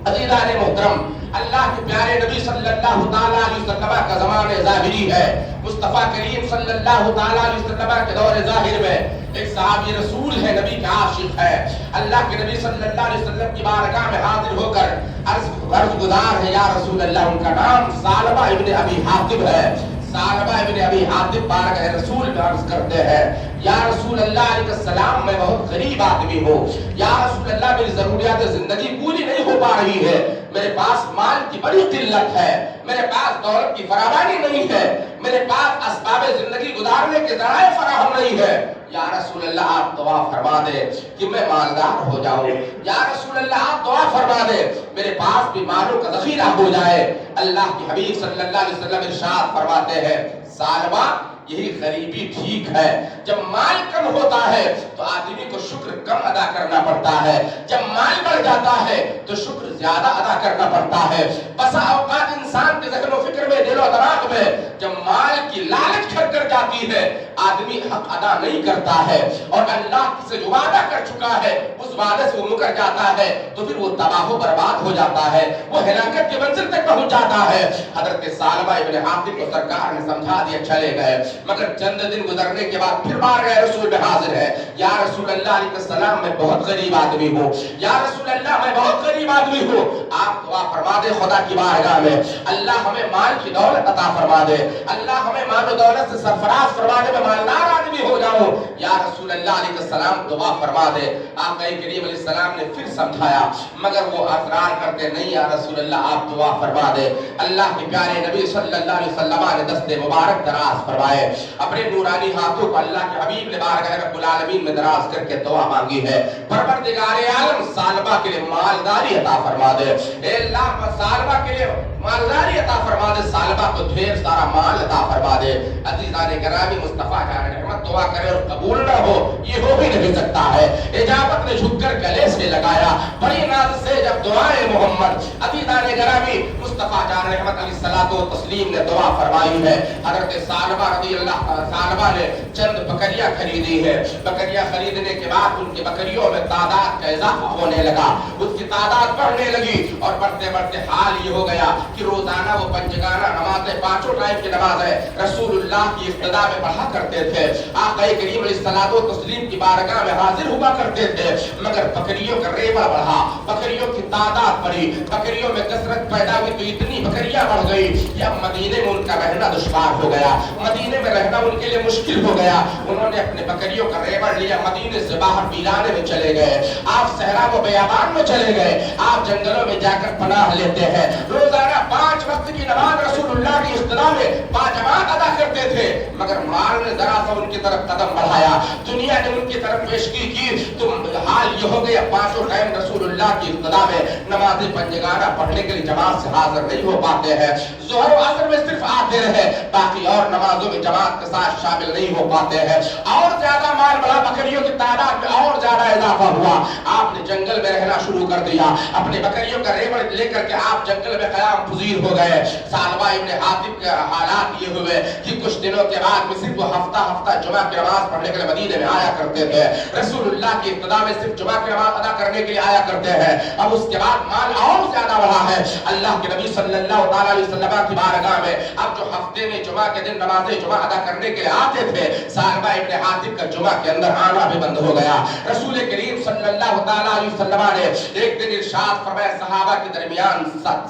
عزیزان محترم، اللہ کے پیارے نبی صلی اللہ تعالیٰ علیہ وسلم کا زمانہ ظاہری ہے. مصطفیٰ کریم صلی اللہ تعالیٰ علیہ وسلم کے دور ظاہر میں ایک صحابی رسول ہے، نبی کا عاشق ہے. اللہ کے نبی صلی اللہ علیہ وسلم کی بارگاہ میں حاضر ہو کر عرض گزار ہے، یا رسول اللہ. ان کا نام ثعلبہ ابن ابی حاطب ہے. ثعلبہ ابن ابی حاطب بارگاہ رسول میں عرض کرتے ہیں، یا رسول اللہ علیہ السلام، میں بہت غریب آدمی ہوں. یا رسول اللہ، میری ضروریات زندگی پوری نہیں ہو پا رہی ہے. میرے پاس مال کی بڑی قلت ہے، میرے پاس دولت کی فراوانی نہیں ہے، میرے پاس اسباب زندگی گزارنے کے ذرائع فراہم نہیں ہے. یا رسول اللہ، آپ دعا فرما دے کہ میں مالدار ہو جاؤں. یا رسول اللہ، آپ دعا فرما دے میرے پاس بھی مالوں کا ذخیرہ ہو جائے. اللہ کے حبیب صلی اللہ علیہ وسلم ارشاد فرماتے ہیں، ثعلبہ، یہی غریبی ٹھیک ہے. جب مال کم ہوتا ہے تو آدمی کو شکر کم ادا کرنا پڑتا ہے، جب مال بڑھ جاتا ہے تو شکر زیادہ ادا کرنا پڑتا ہے. بسا اوقات انسان کے ذہن و فکر میں، دل و دماغ میں جب مال کی لالچ گھر کر جاتی ہے، آدمی حق ادا نہیں کرتا ہے اور اللہ سے جو وعدہ کر چکا ہے اس وعدے سے وہ مکر جاتا ہے تو پھر وہ تباہ و برباد ہو جاتا ہے، وہ ہلاکت کی منزل تک پہنچ جاتا ہے. حضرت ثعلبہ ابن حاطب کو سرکار نے سمجھا دیا، چلے گئے. مگر چند دن گزرنے کے بعد پھر بار گئے، رسول میں حاضر ہے. یا رسول اللہ علیہ السلام، میں بہت غریب آدمی ہوں. یا رسول اللہ، میں بہت غریب آدمی ہوں. آپ دعا فرما دے خدا کی بارگاہ میں، اللہ ہمیں مال کی دولت عطا فرما دے، اللہ ہمیں مال و دولت سے سرفراز فرما دے، میں مالدار آدمی ہو جاؤں. یا رسول اللہ علیہ السلام، دعا فرما دے. آقا کریم علیہ السلام نے پھر سمجھایا، مگر وہ اصرار کرتے نہیں. یا رسول اللہ، آپ دعا فرما دے. اللہ کے پیارے نبی صلی اللہ علیہ وسلم نے دست مبارک دراز فرمائے، اپنے نورانی ہاتھوں کو اللہ کے حبیب نے بارگاہ رب العالمین میں دراز کر کے دعا مانگی ہے، پروردگار عالم ثعلبہ کے لیے مالداری عطا فرما دے. اے اللہ، ثعلبہ کے لیے مالداری عطا فرما دے، ثعلبہ کو ڈھیر سارا مال عطا فرما دے. عزیزان گرامی، مصطفیٰ کا رحمت دعا کرے اور قبول نہ ہو یہ ہو بھی نہیں سکتا ہے. اجابت نے جھک کر گلے سے لگایا، بڑی ناز سے جب دعائے محمد. عزیزان گرامی، مصطفیٰ جان رحمت علیہ الصلوۃ والتسلیم نے دعا فرمائی ہے. حضرت ثعلبہ نے چند بکریاں خریدی ہے. بکریاں خریدنے کے بعد ان کی بکریوں میں تعداد کا اضافہ ہونے لگا، اس کی تعداد بڑھنے لگی اور بڑھتے بڑھتے حال یہ ہو گیا کہ روزانہ وہ پنجگانہ نمازیں، پانچوں ٹائم کی نمازیں رسول اللہ کی ابتدا میں پڑھا کرتے تھے. آقا کریم علیہ الصلوۃ والتسلیم کی بارگاہ میں حاضر ہوا کرتے تھے. مگر بکریوں کا ریبہ بڑھا، بکریوں کی تعداد بڑھی، بکریوں میں کثرت پیدا ہوئی تو اتنی بکریاں بڑھ گئی کہ اب مدینے میں ان کا رہنا دشوار ہو گیا، مدینے میں رہنا ان کے لیے مشکل ہو گیا. انہوں نے اپنے بکریوں کا ریبڑ لیا، مدینے سے باہر ویرانے میں چلے گئے. آپ صحرا و بیابان میں چلے گئے، آپ جنگلوں میں جا کر پناہ لیتے ہیں. روزانہ 5 وقت کی نماز رسول اللہ کی ابتدا میں باجماعت ادا کرتے تھے. مگر مال نے ذرا سا ان کی طرف قدم بڑھایا، دنیا نے ان کی طرف پیشگی کی تو حال یہ ہو گیا، پانچوں ٹائم رسول اللہ کی ابتدا میں نماز پنجگانہ پڑھنے کے لیے جماعت سے حاضر نہیں ہو پاتے ہیں. ظہر و عصر میں صرف آتے رہے، باقی اور نمازوں میں جماعت کے ساتھ شامل نہیں ہو پاتے ہیں. اور زیادہ مال بڑھا، بکریوں کی تعداد میں اور زیادہ اضافہ ہوا. آپ نے جنگل میں رہنا شروع کر دیا، اپنے بکریوں کا ریوڑ لے کر کے آپ جنگل میں قیام پذیر ہو گئے. ثعلبہ ابن حاطب کے حالات یہ ہوئے کہ کچھ دنوں کے بعد میں صرف وہ ہفتہ جمعہ کی نماز پڑھنے کے لیے مدینے میں آیا کرتے تھے. رسول اللہ کی ابتدا میں صرف جمعہ کی نماز ادا کرنے کے لیے آیا کرتے ہیں. اب اس کے بعد مال اور زیادہ بڑھا ہے. اللہ کے نبی صلی اللہ تعالیٰ علیہ وسلم کی بارگاہ میں اب جو ہفتے میں جمعہ کے دن نماز جمعہ ادا کرنے کے لیے آتے تھے، ثعلبہ ابن حاطب کا جمعہ کے اندر آنا بھی بند ہو گیا. رسول کریم صلی اللہ تعالیٰ علیہ وسلم نے ایک دن ارشاد فرمایا، صحابہ کے درمیان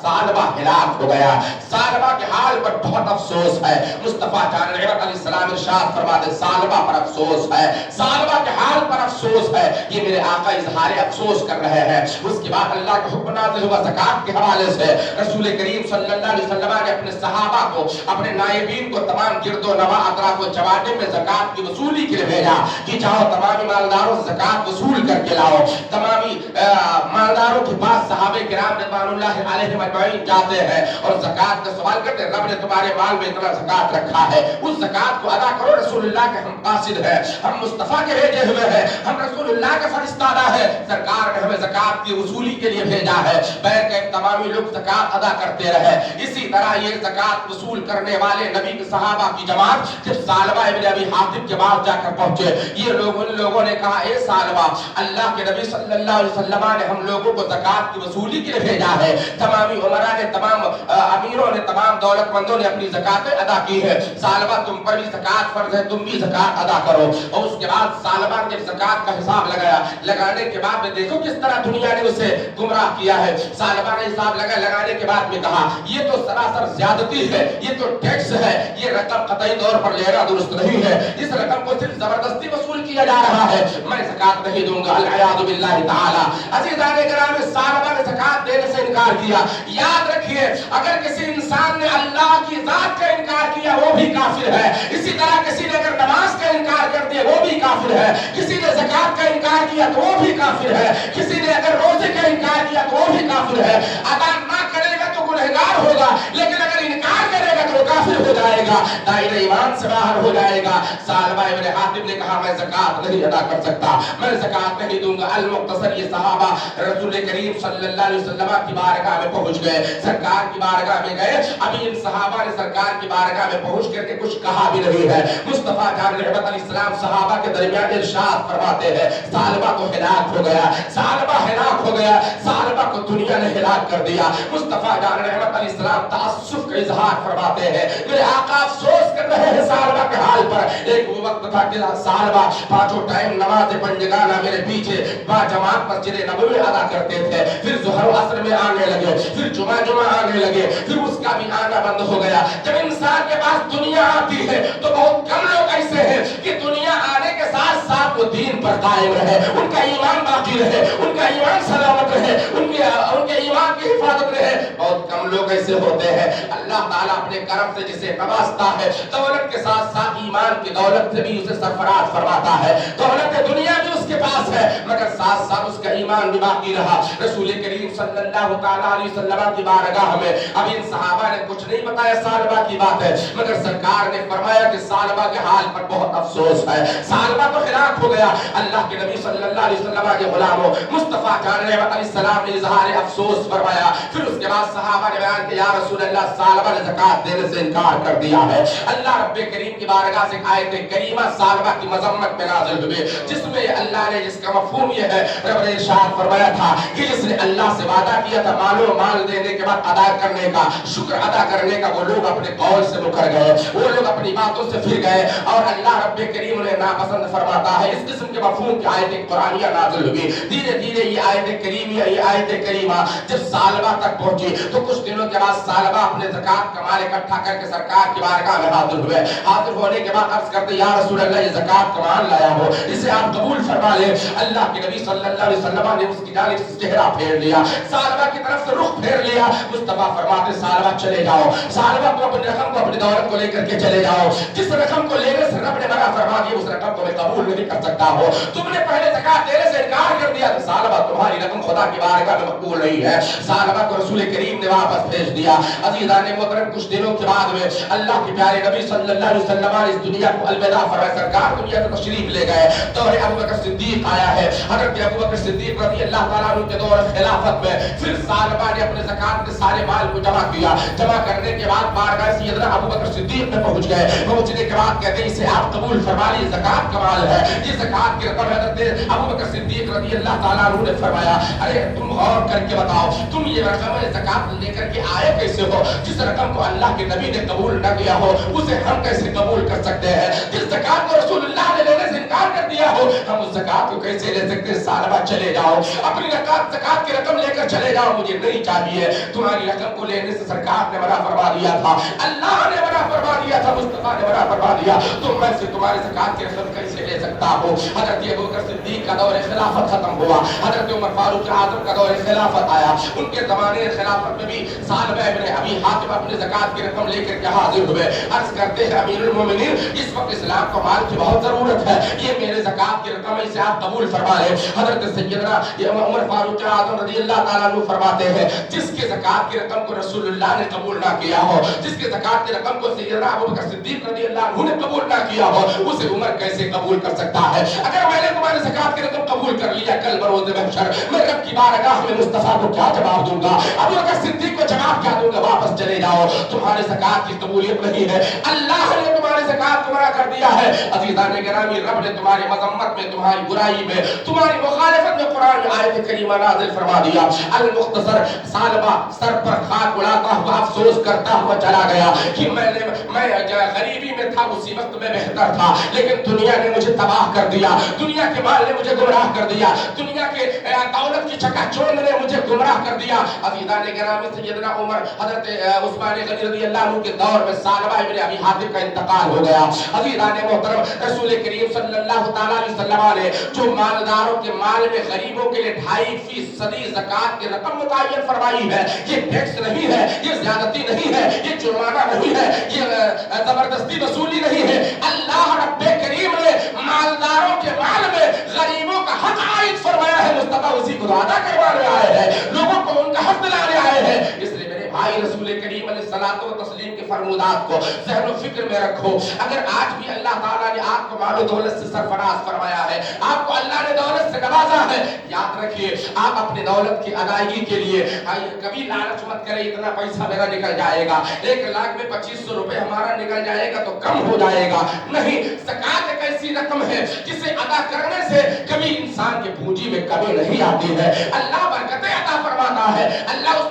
ثعلبہ ہلاک ہو گیا. ثعلبہ کے حال پر بہت افسوس ہے. مصطفیٰ جان رحمت علیہ السلام ارشاد فرماتے، ثعلبہ پر افسوس ہے، ثعلبہ کے حال پر افسوس ہے. یہ میرے آقا اظہار افسوس کر رہے ہیں. اس کے بعد اللہ کا حکم نازل ہوا زکات کے حوالے سے. رسول کریم صلی اللہ علیہ وسلم نے اپنے صحابہ کو، اپنے نائبین کو تمام گرد و نواح اطراف و جوانب میں زکات کی وصولی کے لیے بھیجا کہ جاؤ تمام مالداروں سے زکات وصول کر کے لاؤ. تمامی مالداروں کے پاس صحابہ کرام رضوان اللہ علیہم اجمعین جاتے ہیں اور زکات کا سوال کرتے ہیں، رب نے تمہارے مال میں اتنا زکات رکھا ہے، اس زکات کو ادا کرو. رسول اللہ کے ہم قاصد ہیں، ہم مصطفیٰ کے بھیجے ہوئے ہیں، ہم رسول اللہ کے فرستادہ ہیں. سرکار نے ہمیں زکات کی وصولی کے لیے بھیجا ہے. بیر کے تمامی لوگ زکات ادا کرتے رہے. اسی طرح یہ زکات وصول کرنے والے نبی کے صحابہ کی جماعت جب ثعلبہ ابن ابی حاطب کے بعد جا کر پہنچے، یہ لوگوں نے کہا، اے ثعلبہ، اللہ کے نبی صلی اللہ علیہ وسلم نے ہم لوگوں کو زکات کی وصولی کے لیے بھیجا بھیجا ہے. تمامی عمرا نے, تمام امیروں نے, تمام دولت مندوں نے اپنی زکاتیں ادا کی ہے. سالبہ تم پر بھی زکات فرض ہے, تم بھی زکات ادا کرو. اور اس کے بعد سالبہ نے زکات کا حساب لگایا. لگانے کے بعد میں دیکھو کس طرح دنیا نے اسے گمراہ کیا ہے. سالبہ نے حساب لگانے کے بعد میں کہا یہ تو سراسر زیادتی ہے, یہ تو ٹیکس ہے, یہ رقم قطعی طور پر لینا درست نہیں ہے, اس رقم کو صرف زبردستی وصول کیا جا رہا ہے, میں زکات نہیں دوں گا. العیاذ باللہ تعالی. عزیزان کرام, سالبہ نے زکات دینے سے انکار کیا. یاد رکھیے اگر کسی انسان نے اللہ کی ذات کا انکار کیا وہ بھی کافر ہے. اسی طرح کسی نے اگر نماز کا انکار کر دیا وہ بھی کافر ہے. کسی نے زکات کا انکار کیا تو وہ بھی کافر ہے. کسی نے اگر روزے کا انکار کیا تو وہ بھی کافر ہے. ادا نہ کرے گا تو گنہگار ہوگا, لیکن اگر انکار کرے گا تو وہ کافر ہو جائے گا, دائرہ ایمان سے باہر ہو جائے گا. سالبہ ابن حاتم نے کہا میں زکات نہیں ادا کر سکتا, میں زکات نہیں دوں گا. المختصر یہ صحابہ رسول کریم صلی اللہ علیہ وسلم کی بارگاہ میں پہنچ گئے, سرکار کی بارگاہ میں گئے. ابھی ان صحابہ نے سرکار کی بارگاہ میں پہنچ کر کے کچھ کہا بھی نہیں ہے. مصطفیٰ جان رحمت علیہ السلام صحابہ کے درمیان ارشاد فرماتے ہیں سالبہ کو ہلاک ہو گیا, سالبہ ہلاک ہو گیا, سالبہ کو دنیا نے ہلاک کر دیا. مصطفیٰ جان رحمت علیہ السلام تأسف کا اظہار فرماتے ہیں میرے آقا افسوس کر رہے ہیں سالبہ کے حال پر. ایک وہ وقت تھا کہ سالبہ پانچوں ٹائم نماز پنجگانہ میرے پیچھے با جماعت مسجد نبوی ادا کرتے تھے, پھر ظہر و عصر میں آنے لگے, پھر جمعہ آنے لگے, پھر اس کا بھی آنا بند ہو گیا. جب انسان کے پاس دنیا آتی ہے تو بہت کم لوگ ایسے ہیں کہ دنیا آنے کے ساتھ ساتھ وہ دین پر قائم رہے, ان کا ایمان باقی رہے, ان کا ایمان سلامت رہے, ان کے ایمان کی حفاظت رہے. بہت کم لوگ ایسے ہوتے ہیں. اللہ تعالیٰ اپنے کرم سے جسے نوازتا ہے دولت کے ساتھ ساتھ ایمان کی دولت سے بھی اسے سرفراز فرماتا ہے. دولت دنیا بھی اس کے پاس ہے مگر ساتھ ساتھ اس کا ایمان بھی باقی رہا. رسول کریم صلی اللہ تعالیٰ علیہ وسلم کی بارگاہ میں اب ان صحابہ نے کچھ نہیں بتایا, سالبہ کی بات ہے, مگر سرکار نے فرمایا کہ سالبہ کے حال پر بہت افسوس ہے. سالبہ تو ہلاک ہو گیا. اللہ کے نبی صلی اللہ علیہ وسلم کے غلاموں مصطفیٰ جان رحمت علیہ السلام نے اظہار افسوس فرمایا. پھر اس کے بعد صحابہ نے بیان کیا یا رسول اللہ سالبہ نے زکات دینے سے انکار کر دیا ہے. اللہ رب کریم کی بارگاہ سے آیت کریمہ سالبہ کی مذمت میں نازل ہوئے, جس میں اللہ نے, جس کا مفہوم یہ ہے, رب نے ارشاد فرمایا تھا کہ جس نے اللہ سے وعدہ کیا تھا مال دینے کے بعد ادا کرنے کا, شکر ادا کرنے کا, وہ لوگ اپنے قول سے مکر گئے, وہ لوگ اپنی باتوں سے پھر گئے اور اللہ رب کریم انہیں ناپسند فرماتا ہے. اس قسم کے مفہوم کی آیت قرآنیہ نازل ہوئی. دھیرے دھیرے یہ آیت کریمہ جب سالبہ تک پہنچی تو کچھ دنوں کے بعد سالبہ اپنے زکات کا مال اکٹھا کر کے سرکار کی بارگاہ میں حاضر ہوئے. حاضر ہونے کے بعد عرض کرتے یا رسول اللہ یہ زکات کا مال لایا ہو, اسے آپ قبول فرما لیں. اللہ کے نبی صلی اللہ علیہ وسلم نے اس کی جانب سے چہرہ پھیر لیا, سالبہ کی طرف سے رخ پھیر لیا. مصطفیٰ فرماتے سالبہ چلے جاؤ, سالبہ کو اپنی رقم کو, اپنی دولت کو لے کر کے چلے جاؤ. جس رقم کو لینے سے رب نے منع فرما دیا اس رقم کو میں قبول نہیں کر سکتا ہوں. تم نے پہلے زکات دینے سے انکار کر دیا تو سالبہ تمہاری رقم خدا کی بارگاہ میں مقبول نہیں ہے. سالبہ کو رسول کریم نے واپس بھیج دیا. عزیزان محترم کچھ دنوں کے بعد میں اللہ کے پیارے نبی صلی اللہ علیہ وسلم نے اس دنیا کو الوداع فرمایا. سرکار دنیا سے تشریف لے گئے. دور ابوبکر صدیق آیا ہے. حضرت ابوبکر صدیق رضی اللہ تعالیٰ عنہ کے دور خلافت میں پھر سالبہ نے اپنے زکات کے سارے مال کو جمع کیا. جمع کرنے کے بعد بارگاہ سیدنا ابوبکر صدیق میں پہنچ گئے. پہنچنے کے بعد کہتے ہیں اسے آپ قبول فرما لیجیے, زکات کا مال ہے, یہ زکات کی رقم. حضرت ابوبکر صدیق رضی اللہ تعالیٰ عنہ نے فرمایا ارے تم غور کر کے بتاؤ تم یہ رقم زکات لے کر کے آئے کیسے ہو؟ جس رقم کو اللہ کے نبی نے قبول نہ کیا ہو اسے ہم کیسے قبول کر سکتے ہیں؟ جس زکات کو رسول اللہ نے لینے سے انکار کر دیا ہو ہم اس زکات کو کیسے لے سکتے ہیں؟ سالبہ چلے جاؤ, اپنی زکات کی رقم لے کر چلے جاؤ, مجھے نہیں چاہیے. تمہاری رقم کو لینے سے سرکار نے منع فرما دیا تھا, اللہ نے منع فرما دیا تھا, مصطفیٰ نے منع فرما دیا, تو میں سے تمہاری زکات کی رقم کیسے لے سکتا ہوں؟ حضرت ابوبکر صدیق کا دور خلافت ختم ہوا. حضرت عمر فاروق اعظم کا دور خلافت آیا. ان کے زمانے خلافت میں بھی سالبہ ابن ابی حاتم اپنے زکات کی رقم لے کر کے حاضر ہوئے. عرض کرتے ہیں امیر المومنین اس وقت اسلام کو مال کی بہت ضرورت ہے, یہ میرے زکات کی رقم ہے, اسے آپ قبول فرما لیں. حضرت سیدنا عمر فاروق اعظم رضی اللہ تعالیٰ عنہ فرماتے ہیں جس کے زکات کی رقم کو رسول اللہ نے قبول نہ کیا ہو, جس کے زکات کی رقم کو سیدنا ابوبکر صدیق رضی اللہ عنہ نے قبول نہ کیا ہو اسے عمر کیسے قبول کر سکتا ہے؟ اگر میں نے تمہاری زکات کی رقم قبول کر لیا کل بروز محشر میں رب کی بارگاہ میں مصطفیٰ کو کیا جواب دوں گا؟ ابوبکر صدیق کو جواب کیا دوں گا؟ واپس چلے جاؤ, تمہارے زکات کی قبولیت نہیں ہے, اللہ نے تمہارے زکات کو منع کر دیا ہے. عزیزان گرامی رب نے میں تمہاری مذمت میں تمہاری برائی میں تمہاری مخالفت میں قرآن میں آیت کریمہ نازل فرما دیا. المختصر سالبہ سر پر خاک اڑاتا ہوا افسوس کرتا ہوا چلا گیا کہ میں غریبی میں تھا اسی وقت میں بہتر تھا لیکن دنیا نے مجھے تباہ کر دیا, دنیا کے مال نے مجھے گمراہ کر دیا, دنیا کے دولت کی چکا چوند نے مجھے گمراہ کر دیا. عزیزان گرامی سیدنا عمر حضرت عثمان غنی رضی اللہ عنہ کے دور میں سالبہ ابن ابی حاتم کا انتقال ہو گیا. عزیزان محترم رسول کریم صلی اللہ تعالی علیہ وسلم نے جو مالداروں کے مال میں غریبوں کے لیے 2.5% زکات کی رقم متعین فرمائی ہے, یہ ٹیکس نہیں ہے, یہ زیادتی نہیں ہے, یہ جرمانہ نہیں ہے, یہ زبردستی وصولی نہیں ہے. اللہ رب کریم نے مالداروں کے مال میں غریبوں کا حق عائد فرمایا ہے. مصطفیٰ اسی کو ادا کروانے آئے ہیں, لوگوں کو ان کا حق دلانے آئے ہیں. اس لیے میرے بھائی رسول کریم علیہ الصلوۃ والتسلیم کے فرمودات کو ذہن و فکر میں رکھو. اگر آج بھی اللہ تعالیٰ نے آپ کو مال و دولت سے سرفراز فرمایا ہے, آپ کو اللہ نے دولت سے نوازا ہے, یاد رکھیے آپ اپنی دولت کی ادائیگی کے لیے کبھی لالچ مت کریں اتنا پیسہ میرا نکل جائے گا, 1 لاکھ میں 2500 روپے ہمارا نکل جائے گا تو کم ہو جائے گا. نہیں, زکات ایک ایسی رقم ہے جسے ادا کرنے سے کبھی انسان کی پونجی میں کمی نہیں آتی ہے. اللہ برکتیں عطا فرماتا ہے. اللہ